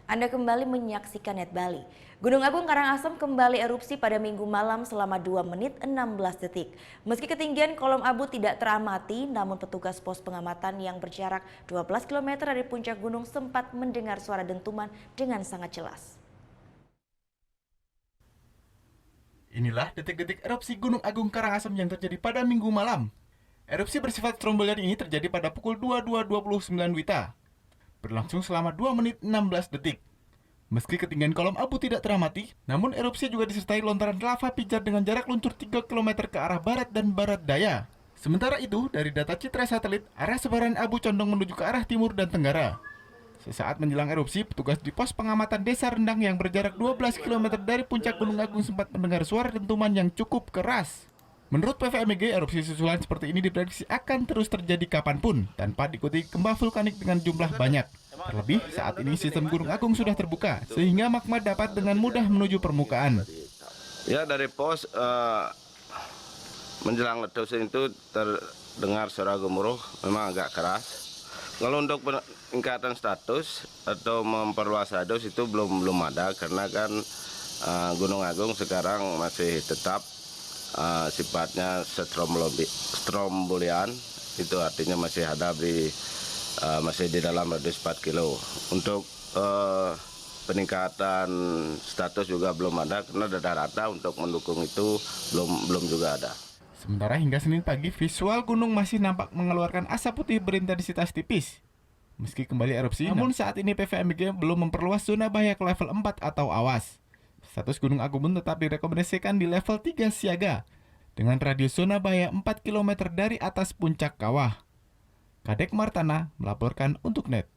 Anda kembali menyaksikan Net Bali. Gunung Agung Karangasem kembali erupsi pada Minggu malam selama 2 menit 16 detik. Meski ketinggian kolom abu tidak teramati, namun petugas pos pengamatan yang berjarak 12 km dari puncak gunung sempat mendengar suara dentuman dengan sangat jelas. Inilah detik-detik erupsi Gunung Agung Karangasem yang terjadi pada Minggu malam. Erupsi bersifat strombolian ini terjadi pada pukul 22.29 WITA. Berlangsung selama 2 menit 16 detik. Meski ketinggian kolom abu tidak teramati, namun erupsi juga disertai lontaran lava pijar dengan jarak luncur 3 km ke arah barat dan barat daya. Sementara itu, dari data citra satelit, arah sebaran abu condong menuju ke arah timur dan tenggara. Sesaat menjelang erupsi, petugas di pos pengamatan Desa Rendang yang berjarak 12 km dari puncak Gunung Agung sempat mendengar suara dentuman yang cukup keras. Menurut PVMG, erupsi susulan seperti ini diprediksi akan terus terjadi kapanpun, tanpa diikuti gempa vulkanik dengan jumlah banyak. Terlebih, saat ini sistem Gunung Agung sudah terbuka, sehingga magma dapat dengan mudah menuju permukaan. Ya, dari pos menjelang letusan itu terdengar suara gemuruh, memang agak keras. Kalau untuk peningkatan status atau memperluas radius itu belum ada, karena kan Gunung Agung sekarang masih tetap sifatnya strombolian, itu artinya masih ada masih di dalam radius 4 kilo. Untuk peningkatan status juga belum ada, karena data-data untuk mendukung itu belum juga ada. Sementara hingga Senin pagi, visual gunung masih nampak mengeluarkan asap putih berintensitas tipis. Meski kembali erupsi, namun saat ini PVMG belum memperluas zona bahaya ke level 4 atau awas. Status Gunung Agung pun tetap direkomendasikan di level 3 siaga, dengan radius zona bahaya 4 km dari atas puncak kawah. Kadek Martana melaporkan untuk NET.